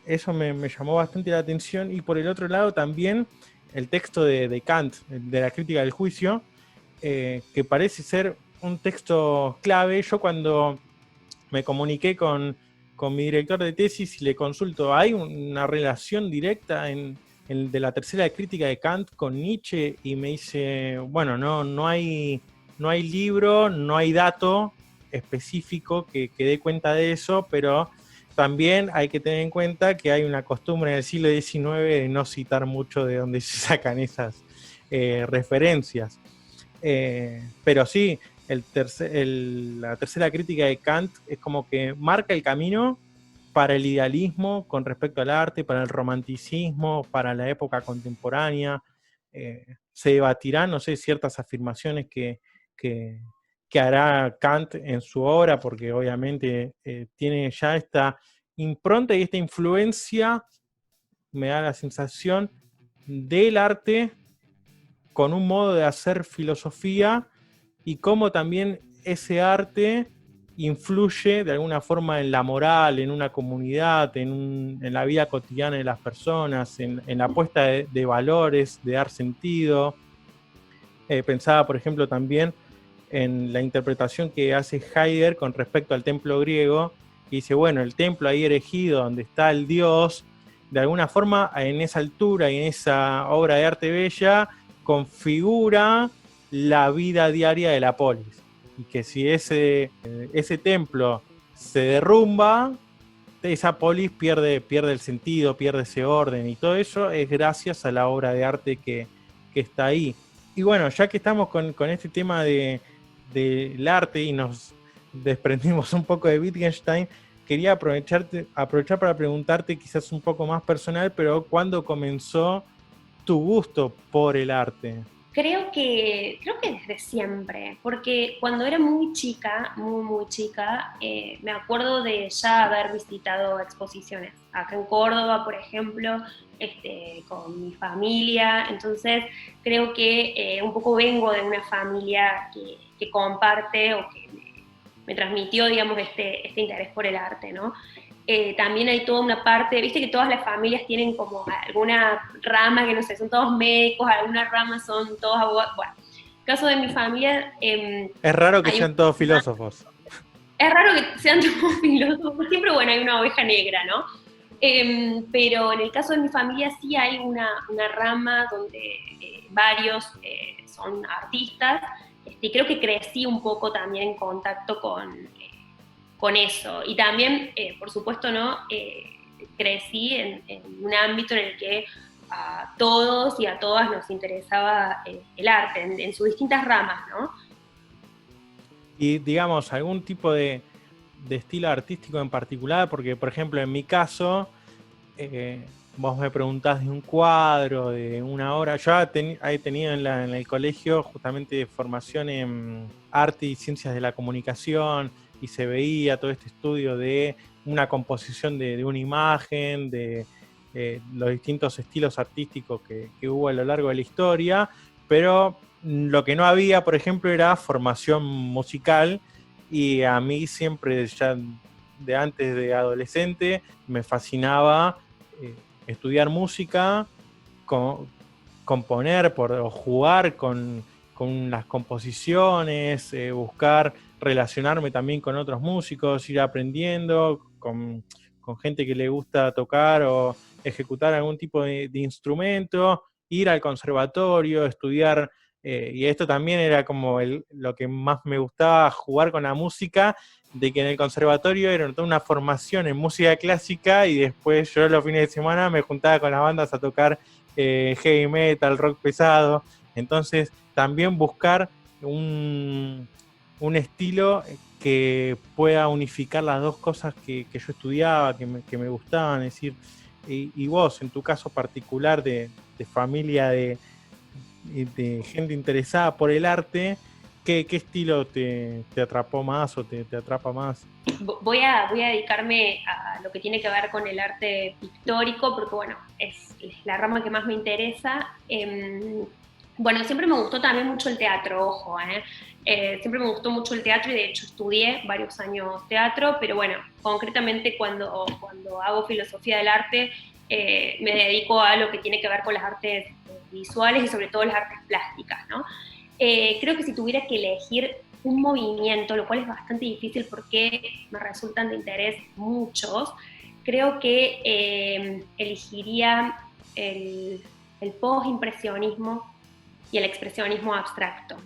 eso me llamó bastante la atención. Y por el otro lado también el texto de Kant, de la crítica del juicio, que parece ser un texto clave. Yo cuando me comuniqué con mi director de tesis y le consulto, ¿hay una relación directa de la tercera crítica de Kant con Nietzsche? Y me dice, bueno, no hay libro, no hay dato específico que dé cuenta de eso, pero también hay que tener en cuenta que hay una costumbre en el siglo XIX de no citar mucho de dónde se sacan esas referencias. Pero sí, la tercera crítica de Kant es como que marca el camino para el idealismo con respecto al arte, para el romanticismo, para la época contemporánea. Se debatirán, no sé, ciertas afirmaciones que, que hará Kant en su obra, porque obviamente tiene ya esta impronta y esta influencia, me da la sensación, del arte con un modo de hacer filosofía y cómo también ese arte influye de alguna forma en la moral, en una comunidad, en la vida cotidiana de las personas, en la puesta de valores, de dar sentido. Pensaba, por ejemplo, también en la interpretación que hace Heidegger con respecto al templo griego, y dice, bueno, el templo ahí erigido donde está el dios, de alguna forma en esa altura y en esa obra de arte bella configura la vida diaria de la polis, y que si ese templo se derrumba, esa polis pierde el sentido, pierde ese orden, y todo eso es gracias a la obra de arte que está ahí. Y bueno, ya que estamos con este tema del arte y nos desprendimos un poco de Wittgenstein, quería aprovechar para preguntarte quizás un poco más personal, pero ¿cuándo comenzó tu gusto por el arte? Creo que desde siempre, porque cuando era muy chica, muy chica, me acuerdo de ya haber visitado exposiciones. Acá en Córdoba, por ejemplo, con mi familia. Entonces, creo que un poco vengo de una familia que comparte o que me transmitió, digamos, este interés por el arte, ¿no? También hay toda una parte, viste que todas las familias tienen como alguna rama que no sé, son todos médicos, algunas ramas son todos abogados. Bueno, en el caso de mi familia, Es raro que hay sean todos filósofos. es raro que sean todos filósofos, siempre, bueno, hay una oveja negra, ¿no? Pero en el caso de mi familia sí hay una rama donde varios son artistas, y creo que crecí un poco también en contacto con eso. Y también, por supuesto, ¿no? Crecí en un ámbito en el que a todos y a todas nos interesaba el arte, en sus distintas ramas, ¿no? Y digamos, algún tipo de estilo artístico en particular, porque por ejemplo en mi caso, vos me preguntás de un cuadro, de una obra. Yo he tenido en el colegio justamente formación en arte y ciencias de la comunicación, y se veía todo este estudio de una composición de una imagen, de los distintos estilos artísticos que hubo a lo largo de la historia, pero lo que no había, por ejemplo, era formación musical, y a mí siempre, ya de antes de adolescente, me fascinaba eh, estudiar música, componer o jugar con las composiciones, buscar relacionarme también con otros músicos, ir aprendiendo con gente que le gusta tocar o ejecutar algún tipo de instrumento, ir al conservatorio, estudiar. Y esto también era como lo que más me gustaba, jugar con la música, de que en el conservatorio era toda una formación en música clásica, y después yo los fines de semana me juntaba con las bandas a tocar heavy metal, rock pesado. Entonces también buscar un estilo que pueda unificar las dos cosas que yo estudiaba, que me gustaban. Es decir, y vos, en tu caso particular de familia, de gente interesada por el arte, ¿qué estilo te atrapó más o te atrapa más? Voy a dedicarme a lo que tiene que ver con el arte pictórico, porque bueno, es la rama que más me interesa. Bueno, siempre me gustó también mucho el teatro, ojo, ¿eh? Siempre me gustó mucho el teatro y de hecho estudié varios años teatro, pero bueno, concretamente cuando hago filosofía del arte, me dedico a lo que tiene que ver con las artes visuales y sobre todo las artes plásticas, ¿no? Creo que si tuviera que elegir un movimiento, lo cual es bastante difícil porque me resultan de interés muchos, creo que elegiría el post-impresionismo y el expresionismo abstracto.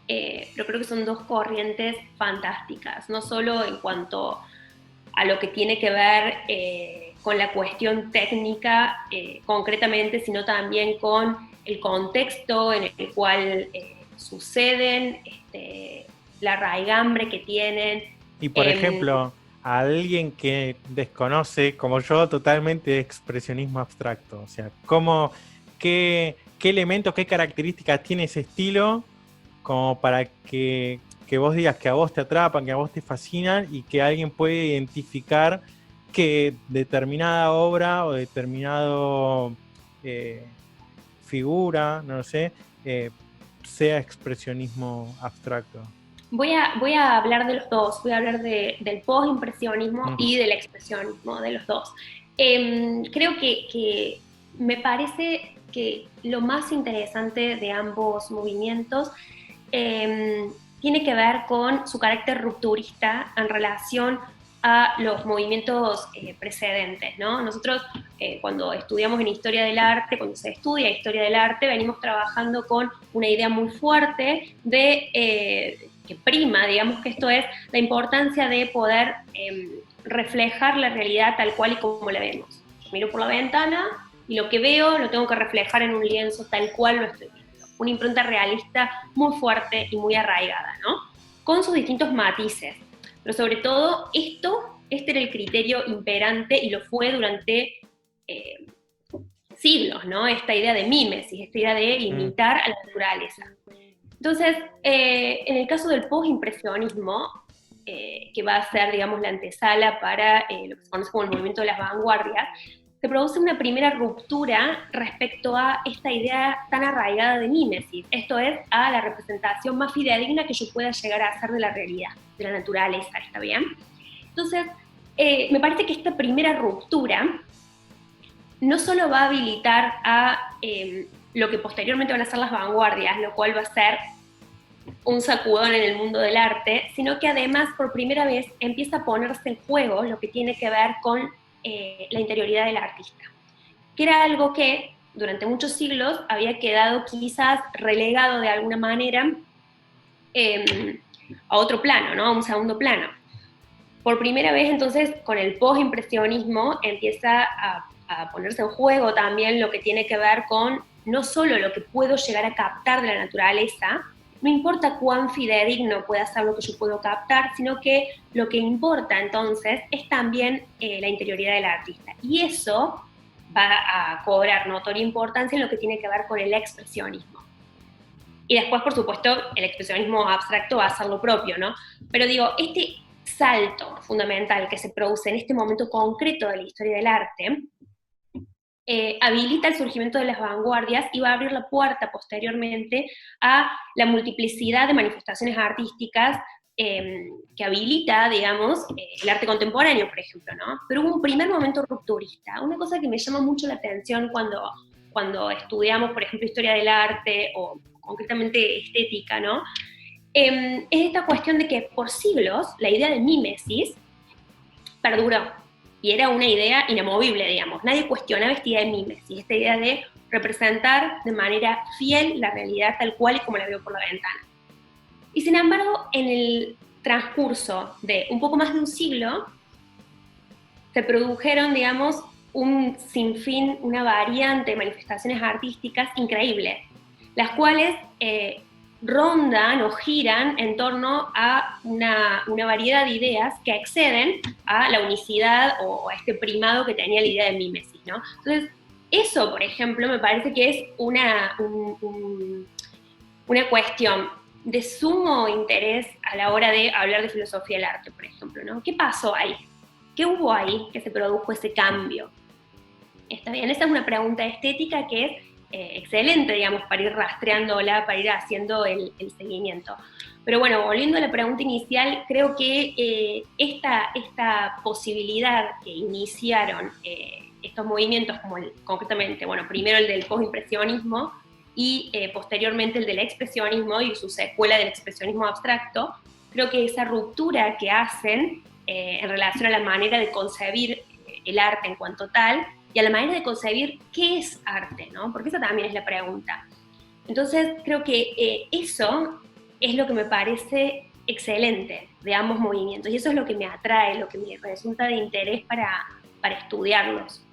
Pero creo que son dos corrientes fantásticas, no solo en cuanto a lo que tiene que ver con la cuestión técnica concretamente, sino también con el contexto en el cual suceden, la raigambre que tienen. Y por ejemplo, a alguien que desconoce, como yo, totalmente expresionismo abstracto, o sea, qué elementos, qué características tiene ese estilo como para que vos digas que a vos te atrapan, que a vos te fascinan y que alguien puede identificar que determinada obra o determinado figura, no lo sé, sea expresionismo abstracto. Voy a hablar de los dos, voy a hablar del post-impresionismo y del expresionismo, de los dos. Creo que me parece que lo más interesante de ambos movimientos tiene que ver con su carácter rupturista en relación a los movimientos precedentes, ¿no? Nosotros cuando estudiamos en Historia del Arte, cuando se estudia Historia del Arte, venimos trabajando con una idea muy fuerte de que prima, digamos que esto es la importancia de poder reflejar la realidad tal cual y como la vemos. Yo miro por la ventana y lo que veo lo tengo que reflejar en un lienzo tal cual lo estoy viendo. Una impronta realista muy fuerte y muy arraigada, ¿no? Con sus distintos matices. Pero sobre todo, este era el criterio imperante y lo fue durante siglos, ¿no? Esta idea de mímesis, esta idea de imitar a la naturaleza. Entonces, en el caso del postimpresionismo, que va a ser, digamos, la antesala para lo que se conoce como el movimiento de las vanguardias, se produce una primera ruptura respecto a esta idea tan arraigada de mímesis, esto es, a la representación más fidedigna que yo pueda llegar a hacer de la realidad, de la naturaleza, ¿está bien? Entonces, me parece que esta primera ruptura no solo va a habilitar a lo que posteriormente van a ser las vanguardias, lo cual va a ser un sacudón en el mundo del arte, sino que además por primera vez empieza a ponerse en juego lo que tiene que ver con la interioridad del artista, que era algo que durante muchos siglos había quedado quizás relegado de alguna manera a otro plano, ¿no? A un segundo plano. Por primera vez entonces con el postimpresionismo empieza a ponerse en juego también lo que tiene que ver con no solo lo que puedo llegar a captar de la naturaleza, no importa cuán fidedigno pueda ser lo que yo puedo captar, sino que lo que importa entonces es también la interioridad del artista. Y eso va a cobrar notoria importancia en lo que tiene que ver con el expresionismo. Y después, por supuesto, el expresionismo abstracto va a hacer lo propio, ¿no? Pero digo, este salto fundamental que se produce en este momento concreto de la historia del arte, habilita el surgimiento de las vanguardias y va a abrir la puerta posteriormente a la multiplicidad de manifestaciones artísticas que habilita, digamos, el arte contemporáneo, por ejemplo, ¿no? Pero hubo un primer momento rupturista. Una cosa que me llama mucho la atención cuando estudiamos, por ejemplo, historia del arte o concretamente estética, ¿no? Es esta cuestión de que por siglos la idea de mímesis perduró. Y era una idea inamovible, digamos. Nadie cuestionaba esta idea de mímesis, esta idea de representar de manera fiel la realidad tal cual y como la veo por la ventana. Y sin embargo, en el transcurso de un poco más de un siglo, se produjeron, digamos, un sinfín, una variante de manifestaciones artísticas increíbles, las cuales rondan o giran en torno a una variedad de ideas que exceden a la unicidad o a este primado que tenía la idea de mímesis, ¿no? Entonces, eso, por ejemplo, me parece que es una cuestión de sumo interés a la hora de hablar de filosofía del arte, por ejemplo, ¿no? ¿Qué pasó ahí? ¿Qué hubo ahí que se produjo ese cambio? ¿Está bien? Esa es una pregunta estética que es excelente, digamos, para ir rastreándola, para ir haciendo el seguimiento. Pero bueno, volviendo a la pregunta inicial, creo que esta posibilidad que iniciaron estos movimientos, como concretamente, bueno, primero el del postimpresionismo y posteriormente el del expresionismo y su secuela del expresionismo abstracto, creo que esa ruptura que hacen en relación a la manera de concebir el arte en cuanto tal, y a la manera de concebir qué es arte, ¿no? Porque esa también es la pregunta. Entonces, creo que eso es lo que me parece excelente de ambos movimientos, y eso es lo que me atrae, lo que me resulta de interés para estudiarlos.